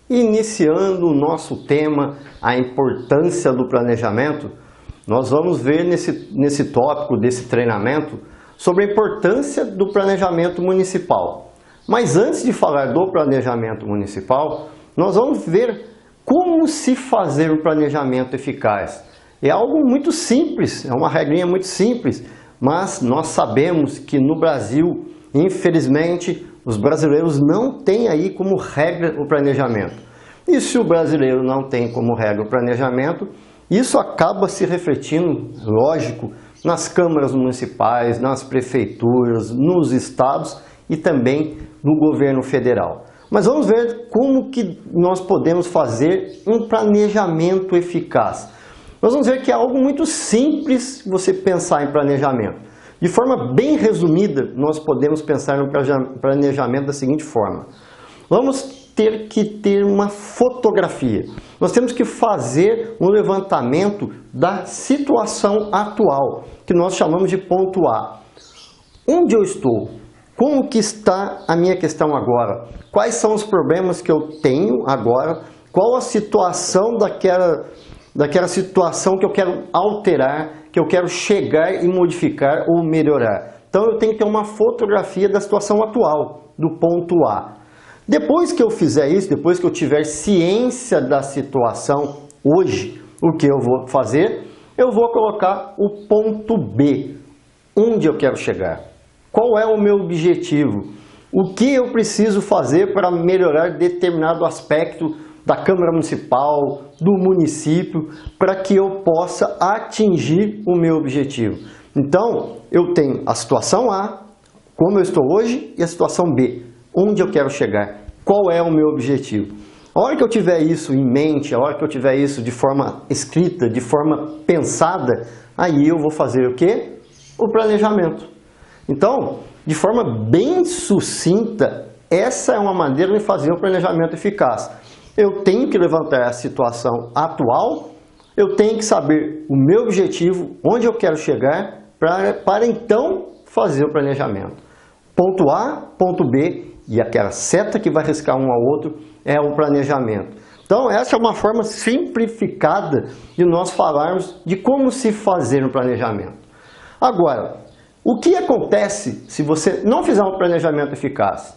Iniciando o nosso tema, a importância do planejamento, nós vamos ver nesse tópico desse treinamento sobre a importância do planejamento municipal. Mas antes de falar do planejamento municipal, nós vamos ver como se fazer um planejamento eficaz. É algo muito simples, é uma regrinha muito simples, mas nós sabemos que no Brasil, infelizmente, os brasileiros não têm aí como regra o planejamento. E se o brasileiro não tem como regra o planejamento, isso acaba se refletindo, lógico, nas câmaras municipais, nas prefeituras, nos estados e também no governo federal. Mas vamos ver como que nós podemos fazer um planejamento eficaz. Nós vamos ver que é algo muito simples você pensar em planejamento. De forma bem resumida, nós podemos pensar no planejamento da seguinte forma. Vamos ter que ter uma fotografia. Nós temos que fazer um levantamento da situação atual, que nós chamamos de ponto A. Onde eu estou? Como que está a minha questão agora? Quais são os problemas que eu tenho agora? Qual a situação daquela situação que eu quero alterar, que eu quero chegar e modificar ou melhorar? Então eu tenho que ter uma fotografia da situação atual, do ponto A. Depois que eu fizer isso, depois que eu tiver ciência da situação hoje, o que eu vou fazer? Eu vou colocar o ponto B, onde eu quero chegar. Qual é o meu objetivo? O que eu preciso fazer para melhorar determinado aspecto da Câmara Municipal, do município, para que eu possa atingir o meu objetivo? Então, eu tenho a situação A, como eu estou hoje, e a situação B, onde eu quero chegar, qual é o meu objetivo. A hora que eu tiver isso em mente, a hora que eu tiver isso de forma escrita, de forma pensada, aí eu vou fazer o quê? O planejamento. Então, de forma bem sucinta, essa é uma maneira de fazer um planejamento eficaz. Eu tenho que levantar a situação atual, eu tenho que saber o meu objetivo, onde eu quero chegar, para então fazer o planejamento. Ponto A, ponto B, e aquela seta que vai riscar um ao outro é o planejamento. Então, essa é uma forma simplificada de nós falarmos de como se fazer um planejamento. Agora, o que acontece se você não fizer um planejamento eficaz?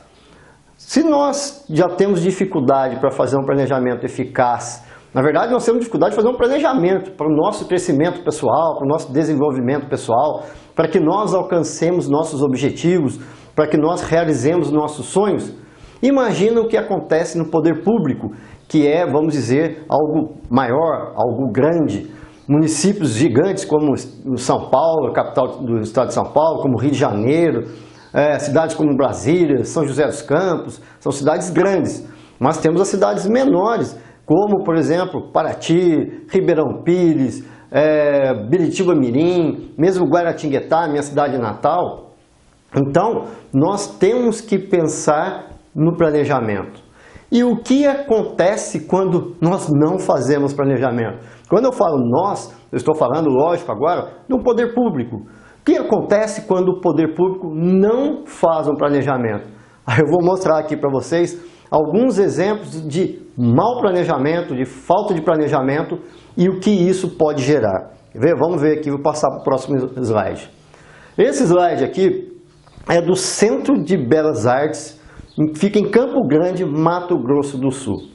Se nós já temos dificuldade para fazer um planejamento eficaz, na verdade nós temos dificuldade de fazer um planejamento para o nosso crescimento pessoal, para o nosso desenvolvimento pessoal, para que nós alcancemos nossos objetivos, para que nós realizemos nossos sonhos. Imagina o que acontece no poder público, que é, vamos dizer, algo maior, algo grande. Municípios gigantes como São Paulo, a capital do estado de São Paulo, como Rio de Janeiro, cidades como Brasília, São José dos Campos, são cidades grandes. Mas temos as cidades menores, como, por exemplo, Paraty, Ribeirão Pires, Biritiba Mirim, mesmo Guaratinguetá, minha cidade natal. Então, nós temos que pensar no planejamento. E o que acontece quando nós não fazemos planejamento? Quando eu falo nós, eu estou falando, lógico, agora, do poder público. O que acontece quando o poder público não faz um planejamento? Aí eu vou mostrar aqui para vocês alguns exemplos de mau planejamento, de falta de planejamento e o que isso pode gerar. Vamos ver aqui, vou passar para o próximo slide. Esse slide aqui é do Centro de Belas Artes, fica em Campo Grande, Mato Grosso do Sul.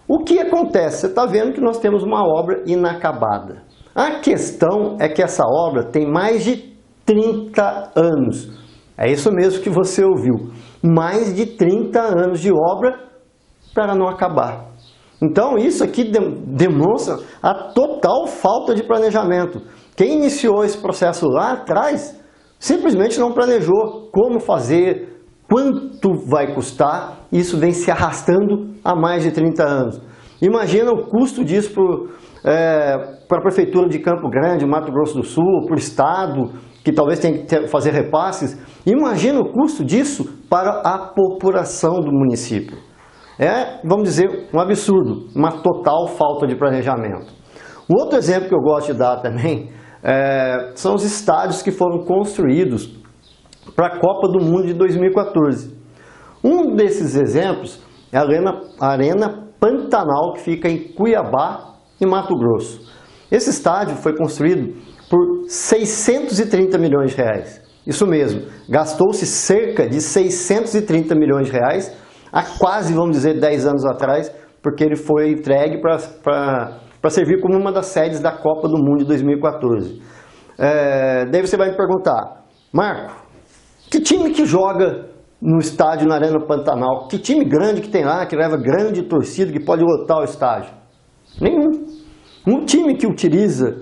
O que acontece? Você está vendo que nós temos uma obra inacabada. A questão é que essa obra tem mais de 30 anos. É isso mesmo que você ouviu. Mais de 30 anos de obra para não acabar. Então isso aqui demonstra a total falta de planejamento. Quem iniciou esse processo lá atrás simplesmente não planejou como fazer, quanto vai custar. Isso vem se arrastando há mais de 30 anos. Imagina o custo disso para a Prefeitura de Campo Grande, Mato Grosso do Sul, para o Estado, que talvez tenha que fazer repasses. Imagina o custo disso para a população do município. Vamos dizer, um absurdo, uma total falta de planejamento. Um outro exemplo que eu gosto de dar também são os estádios que foram construídos para a Copa do Mundo de 2014. Um desses exemplos é a Arena Pantanal, que fica em Cuiabá, em Mato Grosso. Esse estádio foi construído por 630 milhões de reais. Isso mesmo, gastou-se cerca de 630 milhões de reais há quase, vamos dizer, 10 anos atrás, porque ele foi entregue para servir como uma das sedes da Copa do Mundo de 2014. Daí você vai me perguntar, Marco, que time que joga no estádio, na Arena Pantanal? Que time grande que tem lá, que leva grande torcida, que pode lotar o estádio? Nenhum. Um time que utiliza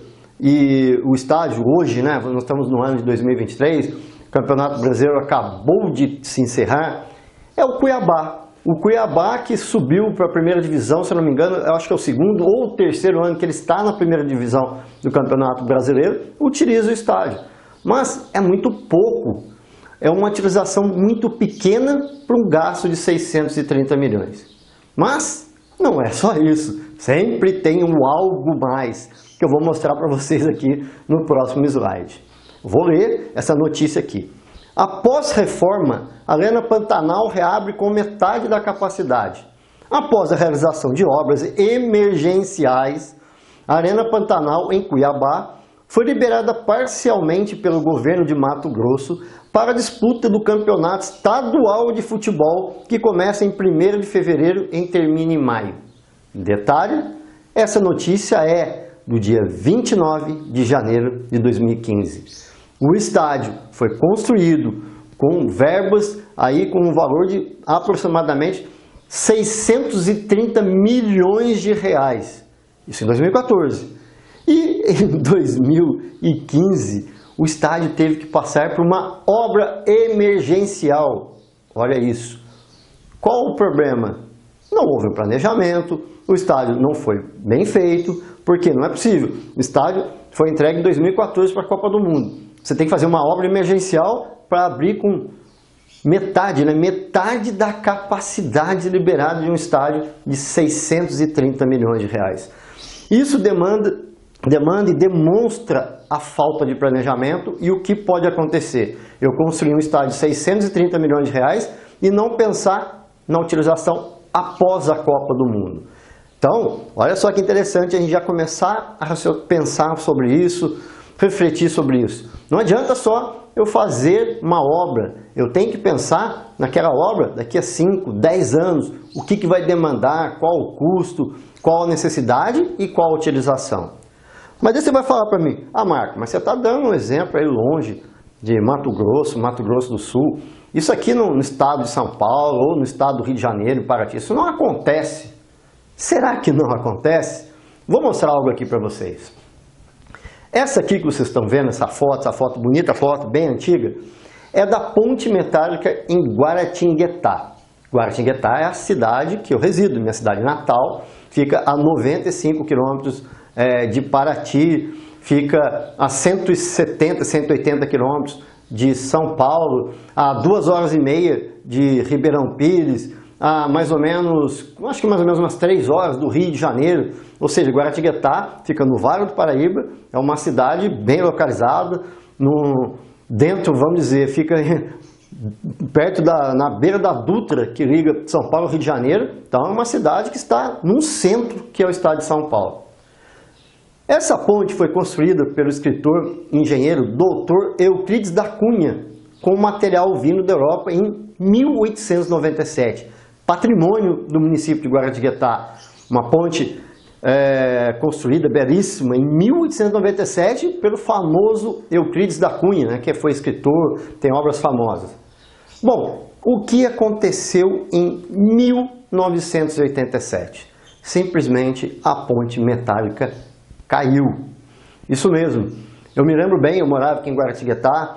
o estádio hoje, né, nós estamos no ano de 2023, o Campeonato Brasileiro acabou de se encerrar, é o Cuiabá. O Cuiabá que subiu para a primeira divisão, se eu não me engano, eu acho que é o segundo ou o terceiro ano que ele está na primeira divisão do Campeonato Brasileiro, utiliza o estádio. Mas é muito pouco, é uma utilização muito pequena para um gasto de 630 milhões. Mas não é só isso, sempre tem algo mais que eu vou mostrar para vocês aqui no próximo slide. Vou ler essa notícia aqui. Após reforma, a Arena Pantanal reabre com metade da capacidade. Após a realização de obras emergenciais, a Arena Pantanal, em Cuiabá, foi liberada parcialmente pelo governo de Mato Grosso para a disputa do Campeonato Estadual de Futebol, que começa em 1º de fevereiro e termina em maio. Detalhe, essa notícia é do dia 29 de janeiro de 2015. O estádio foi construído com verbas aí com um valor de aproximadamente 630 milhões de reais. Isso em 2014. E em 2015, o estádio teve que passar por uma obra emergencial. Olha isso. Qual o problema? Não houve um planejamento, o estádio não foi bem feito, porque não é possível. O estádio foi entregue em 2014 para a Copa do Mundo. Você tem que fazer uma obra emergencial para abrir com metade, né? Metade da capacidade liberada de um estádio de 630 milhões de reais. Isso demanda e demonstra a falta de planejamento e o que pode acontecer. Eu construir um estádio de 630 milhões de reais e não pensar na utilização após a Copa do Mundo. Então, olha só que interessante a gente já começar a pensar sobre isso, refletir sobre isso. Não adianta só eu fazer uma obra, eu tenho que pensar naquela obra daqui a 5, 10 anos, o que vai demandar, qual o custo, qual a necessidade e qual a utilização. Mas aí você vai falar para mim, Marco, mas você está dando um exemplo aí longe de Mato Grosso do Sul, isso aqui no estado de São Paulo ou no estado do Rio de Janeiro, Paraty, isso não acontece. Será que não acontece? Vou mostrar algo aqui para vocês. Essa aqui que vocês estão vendo, essa foto bonita, foto bem antiga, é da ponte metálica em Guaratinguetá. Guaratinguetá é a cidade que eu resido, minha cidade natal, fica a 95 quilômetros de Paraty, fica a 170, 180 quilômetros de São Paulo, a 2h30 de Ribeirão Pires, a mais ou menos umas 3 horas do Rio de Janeiro, ou seja, Guaratinguetá fica no Vale do Paraíba, é uma cidade bem localizada, dentro, vamos dizer, fica perto na beira da Dutra, que liga São Paulo ao Rio de Janeiro, então é uma cidade que está no centro, que é o estado de São Paulo. Essa ponte foi construída pelo escritor e engenheiro Dr. Euclides da Cunha, com material vindo da Europa em 1897. Patrimônio do município de Guaratinguetá, uma ponte construída, belíssima, em 1897 pelo famoso Euclides da Cunha, né, que foi escritor, tem obras famosas. Bom, o que aconteceu em 1987? Simplesmente a ponte metálica caiu. Isso mesmo. Eu me lembro bem, eu morava aqui em Guaratinguetá,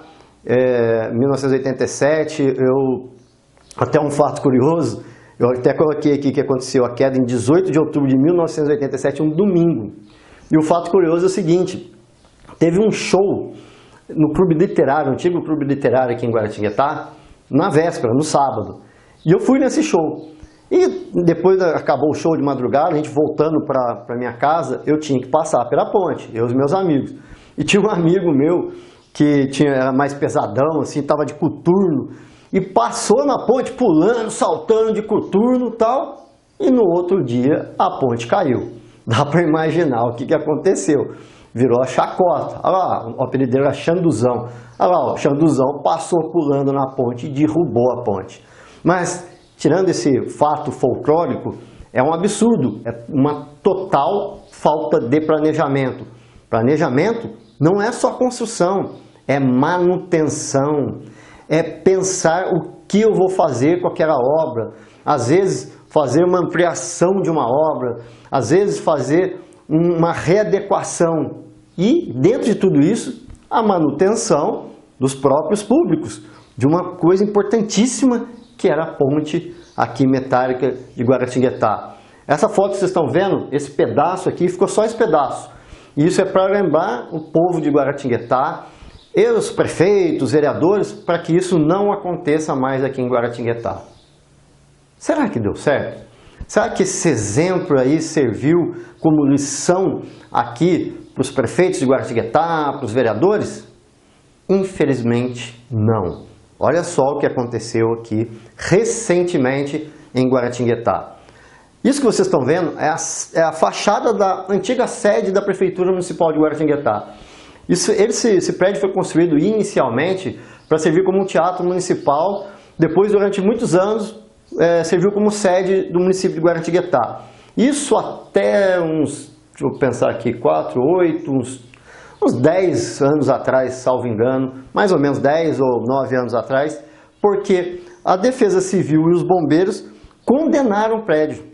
1987, até um fato curioso, eu até coloquei aqui que aconteceu a queda em 18 de outubro de 1987, um domingo. E o fato curioso é o seguinte, teve um show no Clube Literário, antigo Clube Literário aqui em Guaratinguetá, na véspera, no sábado. E eu fui nesse show. E depois acabou o show de madrugada, a gente voltando para minha casa, eu tinha que passar pela ponte, eu e os meus amigos. E tinha um amigo meu que era mais pesadão, assim, estava de coturno, e passou na ponte pulando, saltando de coturno e tal, e no outro dia a ponte caiu. Dá para imaginar o que aconteceu. Virou a chacota. Olha lá, o apelido era Xanduzão. Olha lá, o Xanduzão passou pulando na ponte e derrubou a ponte. Mas, tirando esse fato folclórico, é um absurdo, é uma total falta de planejamento. Planejamento não é só construção, é manutenção, é pensar o que eu vou fazer com aquela obra. Às vezes, fazer uma ampliação de uma obra, às vezes fazer uma readequação. E, dentro de tudo isso, a manutenção dos próprios públicos, de uma coisa importantíssima que era a ponte aqui metálica de Guaratinguetá. Essa foto que vocês estão vendo, esse pedaço aqui, ficou só esse pedaço. E isso é para lembrar o povo de Guaratinguetá e os prefeitos, os vereadores, para que isso não aconteça mais aqui em Guaratinguetá. Será que deu certo? Será que esse exemplo aí serviu como lição aqui para os prefeitos de Guaratinguetá, para os vereadores? Infelizmente, não. Olha só o que aconteceu aqui recentemente em Guaratinguetá. Isso que vocês estão vendo é a fachada da antiga sede da Prefeitura Municipal de Guaratinguetá. Esse prédio foi construído inicialmente para servir como um teatro municipal, depois, durante muitos anos, serviu como sede do município de Guaratinguetá. Isso até uns, deixa eu pensar aqui, 4, 8, uns 10 anos atrás, salvo engano, mais ou menos 10 ou 9 anos atrás, porque a Defesa Civil e os bombeiros condenaram o prédio.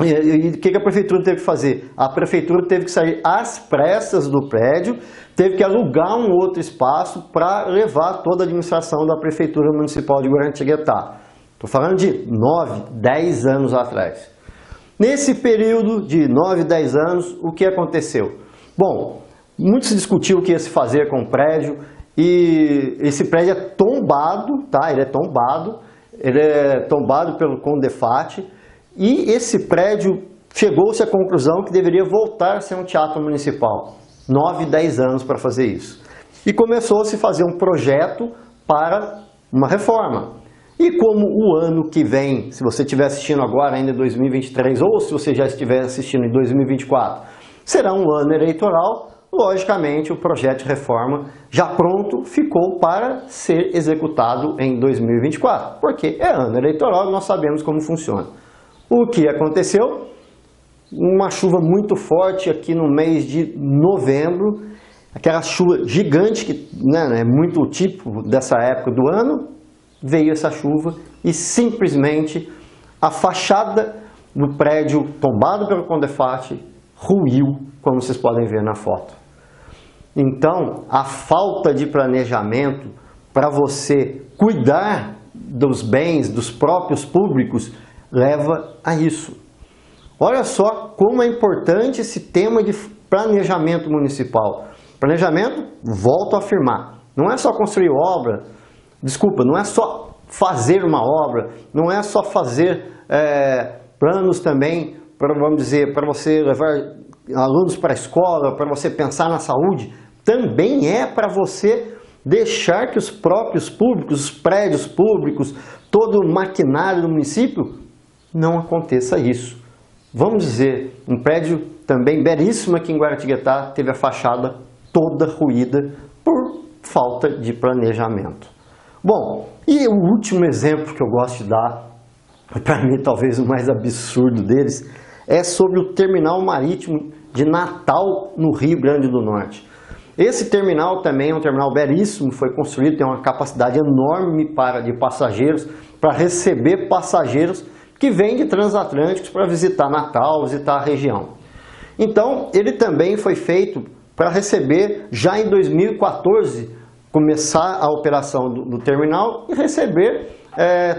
E o que a Prefeitura teve que fazer? A Prefeitura teve que sair às pressas do prédio, teve que alugar um outro espaço para levar toda a administração da Prefeitura Municipal de Guaratinguetá. Estou falando de 9, 10 anos atrás. Nesse período de 9, 10 anos, o que aconteceu? Bom, muito se discutiu o que ia se fazer com o prédio, e esse prédio é tombado, tá? Ele é tombado pelo Condefat, e esse prédio chegou-se à conclusão que deveria voltar a ser um teatro municipal. 9, 10 anos para fazer isso. E começou-se a fazer um projeto para uma reforma. E como o ano que vem, se você estiver assistindo agora ainda em 2023, ou se você já estiver assistindo em 2024, será um ano eleitoral, logicamente o projeto de reforma já pronto ficou para ser executado em 2024, porque é ano eleitoral e nós sabemos como funciona. O que aconteceu? Uma chuva muito forte aqui no mês de novembro, aquela chuva gigante que é muito típico dessa época do ano. Veio essa chuva e simplesmente a fachada do prédio tombado pelo Condefat ruiu, como vocês podem ver na foto. Então, a falta de planejamento para você cuidar dos bens dos próprios públicos leva a isso. Olha só como é importante esse tema de planejamento municipal. Planejamento, volto a afirmar, não é só construir obra, não é só fazer uma obra, não é só fazer planos também, vamos dizer, para você levar alunos para a escola, para você pensar na saúde, também é para você deixar que os próprios públicos, os prédios públicos, todo o maquinário do município, não aconteça isso. Vamos dizer, um prédio também belíssimo aqui em Guaratinguetá teve a fachada toda ruída por falta de planejamento. Bom, e o último exemplo que eu gosto de dar, para mim talvez o mais absurdo deles, é sobre o terminal marítimo de Natal, no Rio Grande do Norte. Esse terminal também é um terminal belíssimo, foi construído, tem uma capacidade enorme de passageiros, para receber passageiros que vêm de transatlânticos para visitar Natal, visitar a região. Então, ele também foi feito para receber, já em 2014, começar a operação do terminal e receber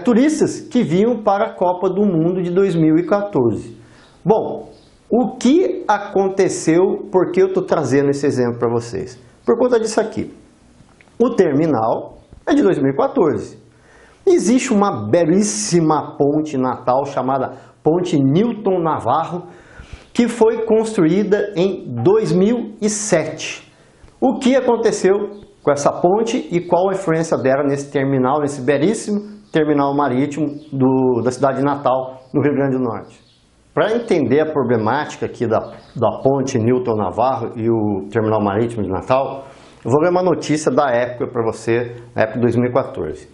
turistas que vinham para a Copa do Mundo de 2014. Bom, o que aconteceu, por que eu estou trazendo esse exemplo para vocês? Por conta disso aqui. O terminal é de 2014. Existe uma belíssima ponte Natal chamada Ponte Newton Navarro, que foi construída em 2007. O que aconteceu com essa ponte e qual a influência dela nesse terminal, nesse belíssimo terminal marítimo da cidade de Natal, no Rio Grande do Norte? para entender a problemática aqui da ponte Newton Navarro e o terminal marítimo de Natal, eu vou ler uma notícia da época para você, na época de 2014.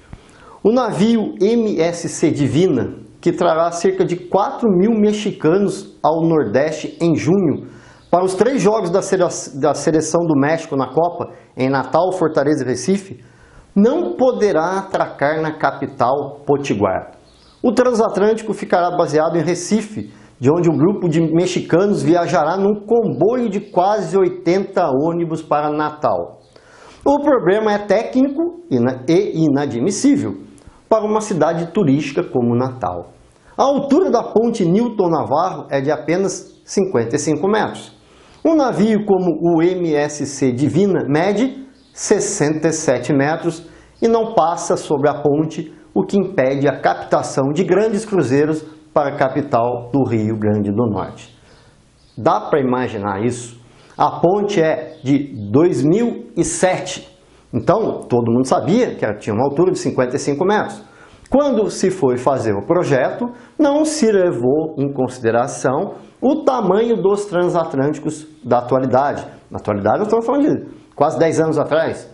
O navio MSC Divina, que trará cerca de 4.000 mexicanos ao Nordeste em junho, para os 3 jogos da Seleção do México na Copa, em Natal, Fortaleza e Recife, não poderá atracar na capital Potiguar. O transatlântico ficará baseado em Recife, de onde um grupo de mexicanos viajará num comboio de quase 80 ônibus para Natal. O problema é técnico e inadmissível para uma cidade turística como Natal. A altura da ponte Newton Navarro é de apenas 55 metros. Um navio como o MSC Divina mede 67 metros e não passa sobre a ponte, o que impede a captação de grandes cruzeiros para a capital do Rio Grande do Norte. Dá para imaginar isso? A ponte é de 2007, então todo mundo sabia que ela tinha uma altura de 55 metros. Quando se foi fazer o projeto, não se levou em consideração o tamanho dos transatlânticos da atualidade. Na atualidade, nós estamos falando de quase 10 anos atrás.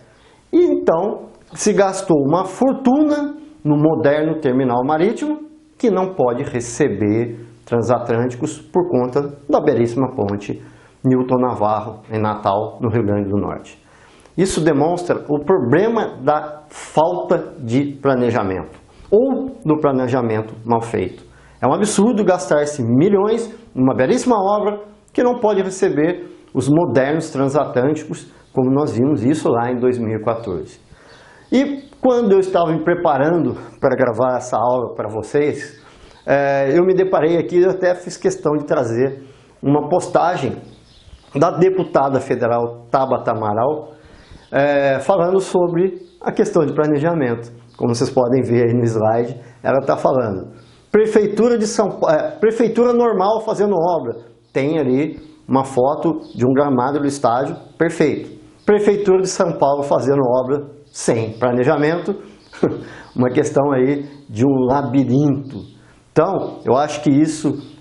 E então se gastou uma fortuna no moderno terminal marítimo, que não pode receber transatlânticos por conta da belíssima ponte Newton Navarro, em Natal, no Rio Grande do Norte. Isso demonstra o problema da falta de planejamento, ou do planejamento mal feito. É um absurdo gastar-se milhões numa belíssima obra que não pode receber os modernos transatlânticos, como nós vimos isso lá em 2014. E quando eu estava me preparando para gravar essa aula para vocês, eu me deparei aqui, eu até fiz questão de trazer uma postagem da deputada federal Tabata Amaral, falando sobre a questão de planejamento. Como vocês podem ver aí no slide, ela está falando: prefeitura normal fazendo obra, tem ali uma foto de um gramado do estádio, perfeito. Prefeitura de São Paulo fazendo obra sem planejamento, uma questão aí de um labirinto. Então, eu acho que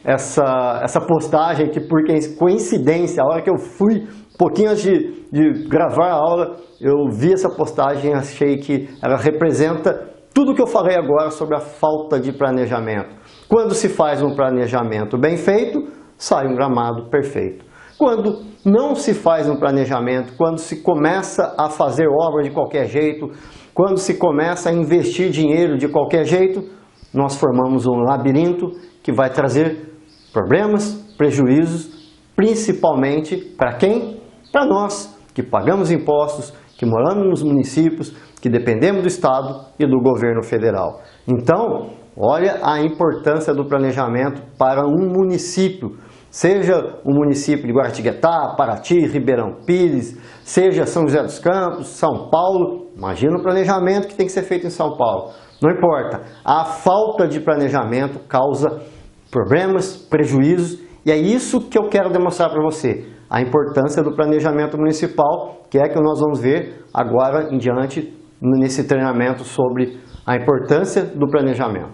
essa postagem, que por coincidência, a hora que eu fui, um pouquinho antes de gravar a aula, eu vi essa postagem e achei que ela representa tudo o que eu falei agora sobre a falta de planejamento. Quando se faz um planejamento bem feito, sai um gramado perfeito. Quando não se faz um planejamento, quando se começa a fazer obra de qualquer jeito, quando se começa a investir dinheiro de qualquer jeito, nós formamos um labirinto que vai trazer problemas, prejuízos, principalmente para quem? Para nós, que pagamos impostos, que moramos nos municípios, que dependemos do Estado e do governo federal. Então, olha a importância do planejamento para um município, seja o município de Guaratinguetá, Paraty, Ribeirão Pires, seja São José dos Campos, São Paulo. Imagina o planejamento que tem que ser feito em São Paulo. Não importa, a falta de planejamento causa problemas, prejuízos, e é isso que eu quero demonstrar para você, a importância do planejamento municipal, que é que nós vamos ver agora em diante nesse treinamento sobre a importância do planejamento.